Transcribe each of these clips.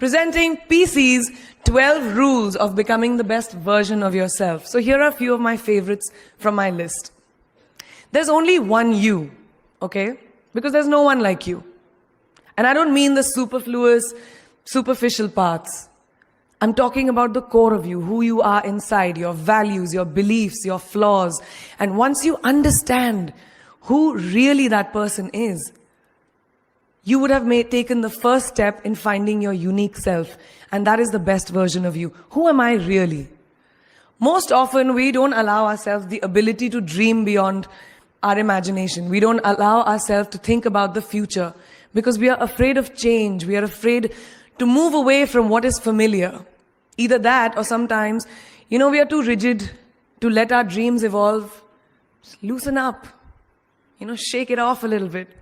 Presenting PC's 12 rules of becoming the best version of yourself. So here are a few of my favorites from my list. There's only one you, okay? Because there's no one like you. And I don't mean the superfluous, superficial parts. I'm talking about the core of you, who you are inside, your values, your beliefs, your flaws. And once you understand who really that person is, you would have taken the first step in finding your unique self. And that is the best version of you. Who am I really? Most often, we don't allow ourselves the ability to dream beyond our imagination. We don't allow ourselves to think about the future because we are afraid of change. We are afraid to move away from what is familiar. Either that or sometimes, we are too rigid to let our dreams evolve. Just loosen up. Shake it off a little bit.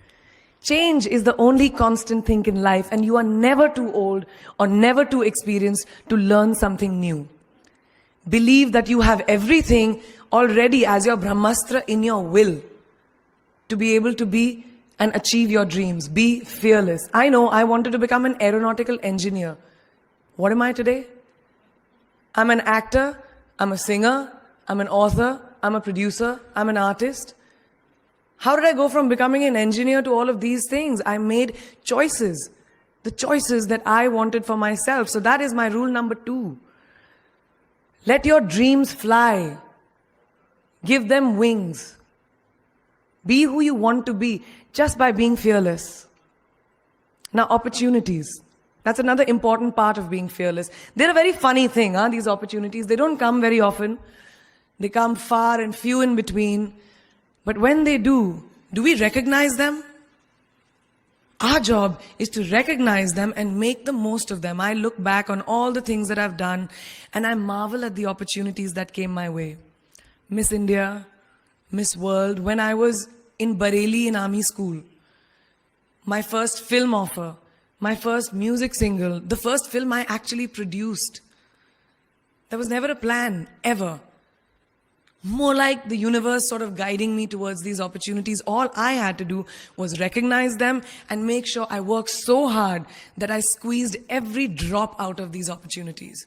Change is the only constant thing in life, and you are never too old or never too experienced to learn something new. Believe that you have everything already as your Brahmastra in your will to be able to be and achieve your dreams. Be fearless. I know I wanted to become an aeronautical engineer. What am I today? I'm an actor, I'm a singer, I'm an author, I'm a producer, I'm an artist. How did I go from becoming an engineer to all of these things? I made choices. The choices that I wanted for myself. So that is my rule number 2. Let your dreams fly. Give them wings. Be who you want to be just by being fearless. Now, opportunities. That's another important part of being fearless. They're a very funny thing, these opportunities. They don't come very often. They come far and few in between. But when they do we recognize them? Our job is to recognize them and make the most of them. I look back on all the things that I've done and I marvel at the opportunities that came my way. Miss India, Miss World, when I was in Bareilly in army school, my first film offer, my first music single, the first film I actually produced. There was never a plan, ever. More like the universe sort of guiding me towards these opportunities. All I had to do was recognize them and make sure I worked so hard that I squeezed every drop out of these opportunities.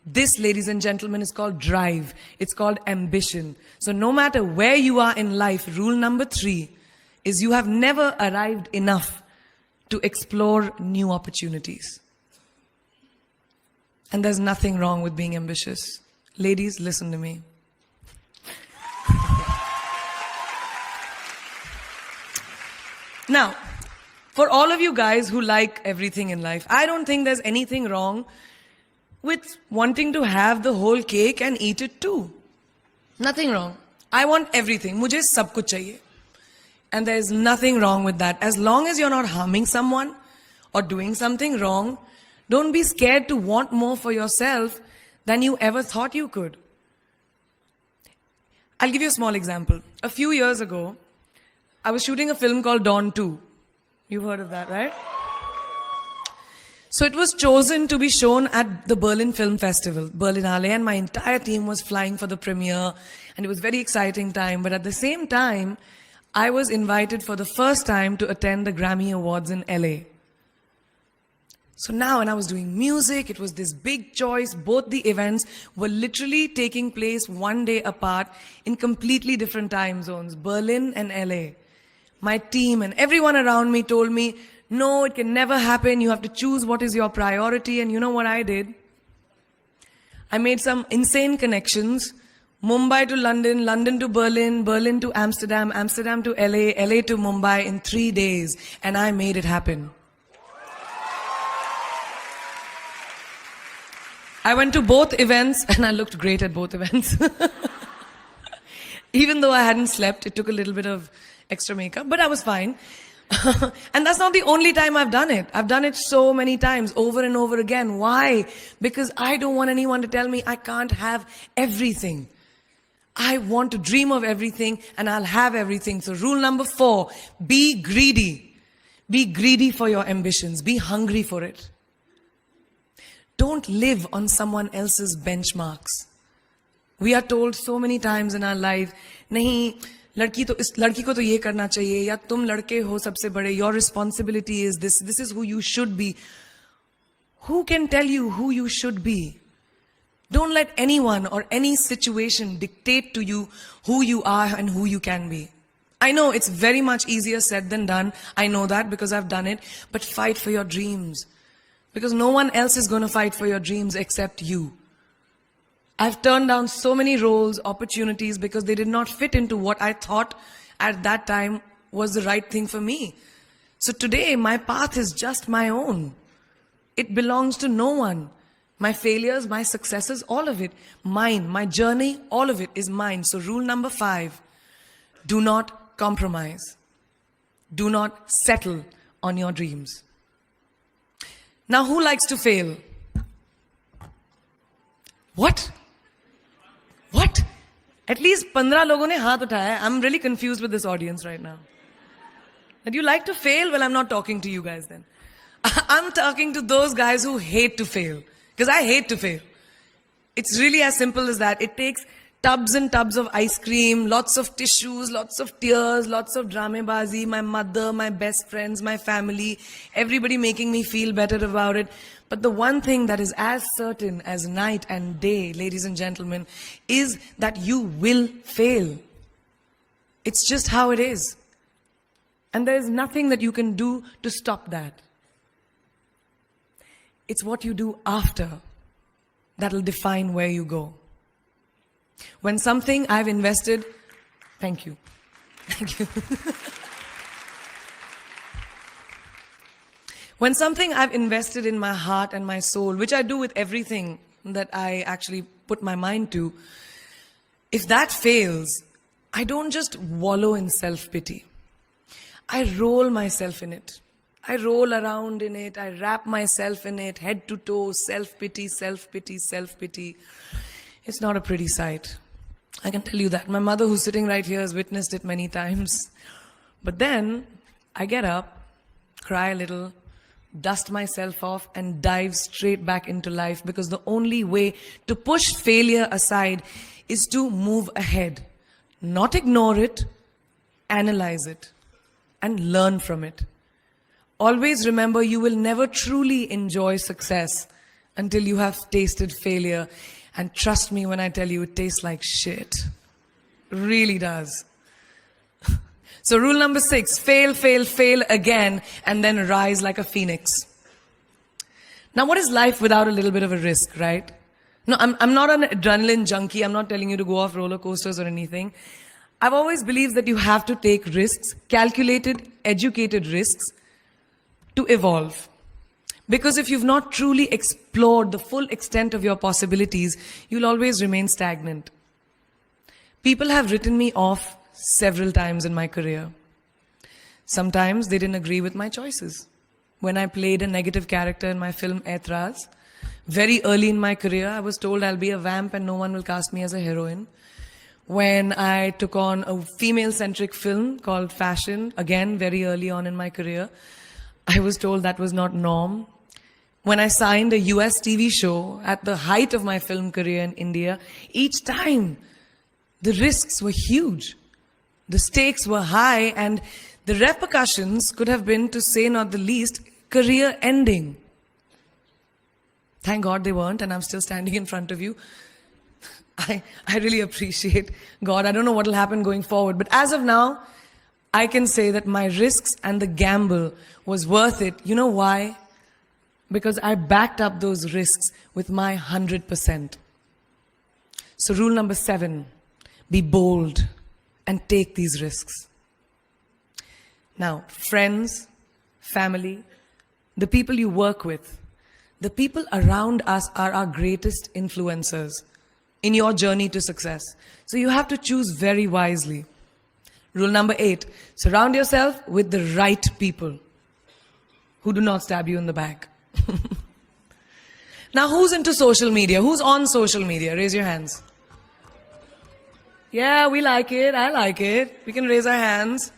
This, ladies and gentlemen, is called drive. It's called ambition. So no matter where you are in life, rule number 3 is you have never arrived enough to explore new opportunities. And there's nothing wrong with being ambitious. Ladies, listen to me. Now, for all of you guys who like everything in life, I don't think there's anything wrong with wanting to have the whole cake and eat it too. Nothing wrong. I want everything. Mujhe sab kuch chahiye. And there's nothing wrong with that. As long as you're not harming someone or doing something wrong, don't be scared to want more for yourself than you ever thought you could. I'll give you a small example. A few years ago, I was shooting a film called Dawn 2. You've heard of that, right? So it was chosen to be shown at the Berlin Film Festival, Berlinale, and my entire team was flying for the premiere, and it was a very exciting time. But at the same time, I was invited for the first time to attend the Grammy Awards in LA. So now, when I was doing music, it was this big choice. Both the events were literally taking place one day apart in completely different time zones, Berlin and LA. My team and everyone around me told me, no, it can never happen. You have to choose what is your priority. And you know what I did? I made some insane connections. Mumbai to London, London to Berlin, Berlin to Amsterdam, Amsterdam to LA, LA to Mumbai in 3 days. And I made it happen. I went to both events and I looked great at both events. Even though I hadn't slept, it took a little bit of extra makeup, but I was fine. And that's not the only time I've done it. I've done it so many times, over and over again. Why? Because I don't want anyone to tell me I can't have everything. I want to dream of everything and I'll have everything. So rule number 4, be greedy. Be greedy for your ambitions. Be hungry for it. Don't live on someone else's benchmarks. We are told so many times in our life, nahi, लड़की को तो ये करना चाहिए, या तुम लड़के हो सबसे बड़े, your responsibility is this is who you should be. Who can tell you who you should be? Don't let anyone or any situation dictate to you who you are and who you can be. I know it's very much easier said than done. I know that because I've done it. But fight for your dreams. Because no one else is going to fight for your dreams except you. I've turned down so many roles, opportunities, because they did not fit into what I thought at that time was the right thing for me. So today, my path is just my own. It belongs to no one. My failures, my successes, all of it, mine. My journey, all of it is mine. So rule number 5, do not compromise. Do not settle on your dreams. Now, who likes to fail? What? What? At least 15 लोगों ने हाथ उठाया. I'm really confused with this audience right now. That you like to fail? Well, I'm not talking to you guys then. I'm talking to those guys who hate to fail. Because I hate to fail. It's really as simple as that. It takes tubs and tubs of ice cream, lots of tissues, lots of tears, lots of dramabazi, my mother, my best friends, my family, everybody making me feel better about it. But the one thing that is as certain as night and day, ladies and gentlemen, is that you will fail. It's just how it is. And there is nothing that you can do to stop that. It's what you do after that'll define where you go. When something I've invested, thank you. Thank you. When something I've invested in my heart and my soul, which I do with everything that I actually put my mind to, if that fails, I don't just wallow in self-pity. I roll myself in it. I roll around in it. I wrap myself in it, head to toe, self-pity, self-pity, self-pity. It's not a pretty sight. I can tell you that. My mother, who's sitting right here, has witnessed it many times. But then I get up, cry a little, dust myself off, and dive straight back into life, because the only way to push failure aside is to move ahead. Not ignore it, analyze it, and learn from it. Always remember, you will never truly enjoy success until you have tasted failure. And trust me when I tell you, it tastes like shit. Really does. So rule number 6, fail, fail, fail again, and then rise like a phoenix. Now, what is life without a little bit of a risk, right? No, I'm not an adrenaline junkie. I'm not telling you to go off roller coasters or anything. I've always believed that you have to take risks, calculated, educated risks, to evolve. Because if you've not truly explored the full extent of your possibilities, you'll always remain stagnant. People have written me off several times in my career. Sometimes they didn't agree with my choices. When I played a negative character in my film Aitraz, very early in my career, I was told I'll be a vamp and no one will cast me as a heroine. When I took on a female-centric film called Fashion, again, very early on in my career, I was told that was not norm. When I signed a US TV show at the height of my film career in India, each time the risks were huge. The stakes were high, and the repercussions could have been, to say not the least, career ending. Thank God they weren't, and I'm still standing in front of you. I really appreciate God. I don't know what will happen going forward, but as of now, I can say that my risks and the gamble was worth it. You know why? Because I backed up those risks with my 100%. So rule number 7, be bold and take these risks. Now, friends, family, the people you work with, the people around us are our greatest influencers in your journey to success. So you have to choose very wisely. Rule number 8, surround yourself with the right people who do not stab you in the back. Now, who's into social media? Who's on social media? Raise your hands. Yeah, we like it. I like it. We can raise our hands.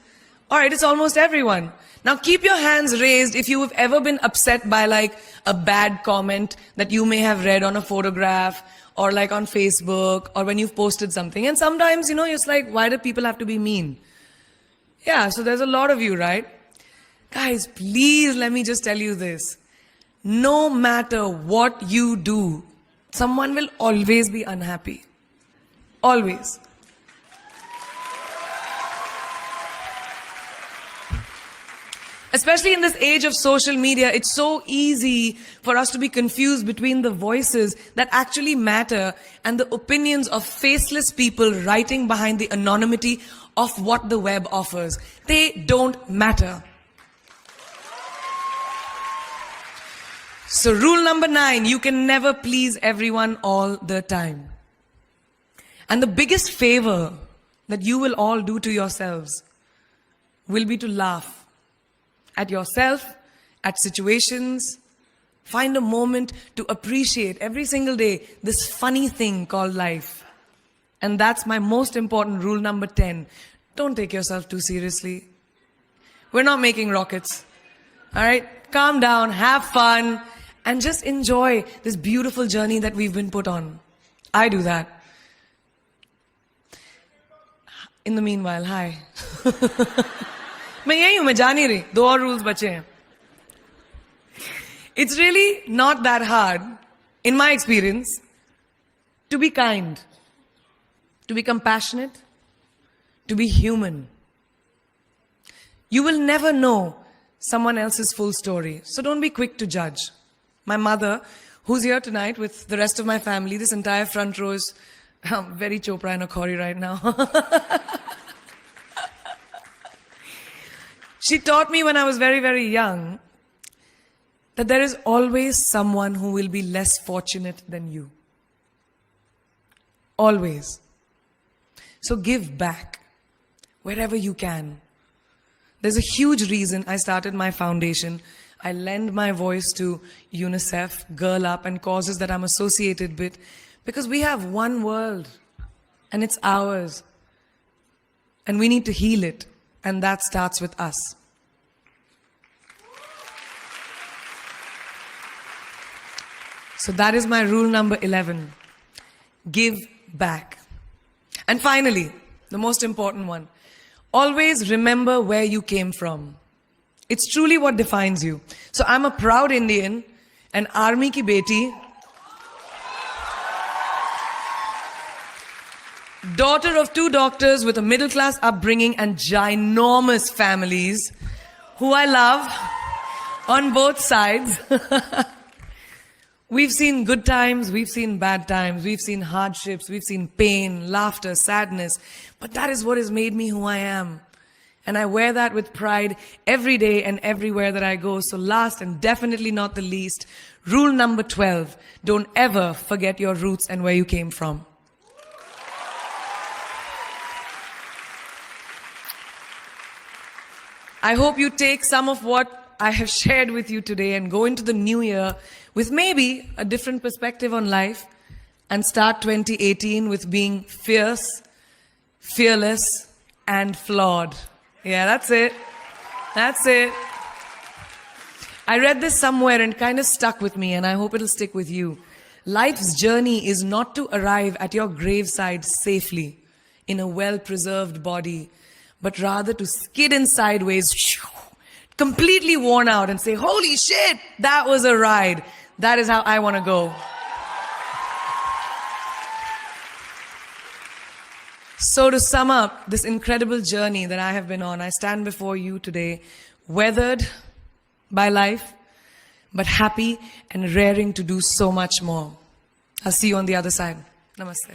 All right, it's almost everyone. Now, keep your hands raised if you have ever been upset by like a bad comment that you may have read on a photograph or like on Facebook or when you've posted something. And sometimes, it's like, why do people have to be mean? Yeah, so there's a lot of you, right? Guys, please let me just tell you this. no matter what you do, someone will always be unhappy. Always. Especially in this age of social media, it's so easy for us to be confused between the voices that actually matter and the opinions of faceless people writing behind the anonymity of what the web offers. They don't matter. So rule number 9, you can never please everyone all the time. And the biggest favor that you will all do to yourselves will be to laugh at yourself, at situations. Find a moment to appreciate every single day this funny thing called life. And that's my most important rule number 10. Don't take yourself too seriously. We're not making rockets. All right? Calm down, have fun, and just enjoy this beautiful journey that we've been put on. I do that. In the meanwhile, hi. मैं यही हूं, मैं जा नहीं रही. 2 और rules बचे हैं. It's really not that hard, in my experience, to be kind, to be compassionate, to be human. You will never know someone else's full story, so don't be quick to judge. My mother, who's here tonight with the rest of my family, this entire front row is very Chopra and Akhori right now. She taught me when I was very, very young that there is always someone who will be less fortunate than you. Always. So give back wherever you can. There's a huge reason I started my foundation. I lend my voice to UNICEF, Girl Up, and causes that I'm associated with because we have one world and it's ours. And we need to heal it. And that starts with us. So that is my rule number 11. Give back. And finally, the most important one. Always remember where you came from. It's truly what defines you. So I'm a proud Indian, an army ki beti, daughter of 2 doctors with a middle-class upbringing and ginormous families who I love on both sides. We've seen good times, we've seen bad times, we've seen hardships, we've seen pain, laughter, sadness. But that is what has made me who I am. And I wear that with pride every day and everywhere that I go. So last and definitely not the least, rule number 12, don't ever forget your roots and where you came from. I hope you take some of what I have shared with you today and go into the new year with maybe a different perspective on life and start 2018 with being fierce, fearless, and flawed. Yeah, that's it. That's it. I read this somewhere and kind of stuck with me, and I hope it'll stick with you. Life's journey is not to arrive at your graveside safely in a well-preserved body, but rather to skid in sideways, completely worn out, and say, holy shit, that was a ride. That is how I want to go. So to sum up this incredible journey that I have been on, I stand before you today, weathered by life, but happy and raring to do so much more. I'll see you on the other side. Namaste.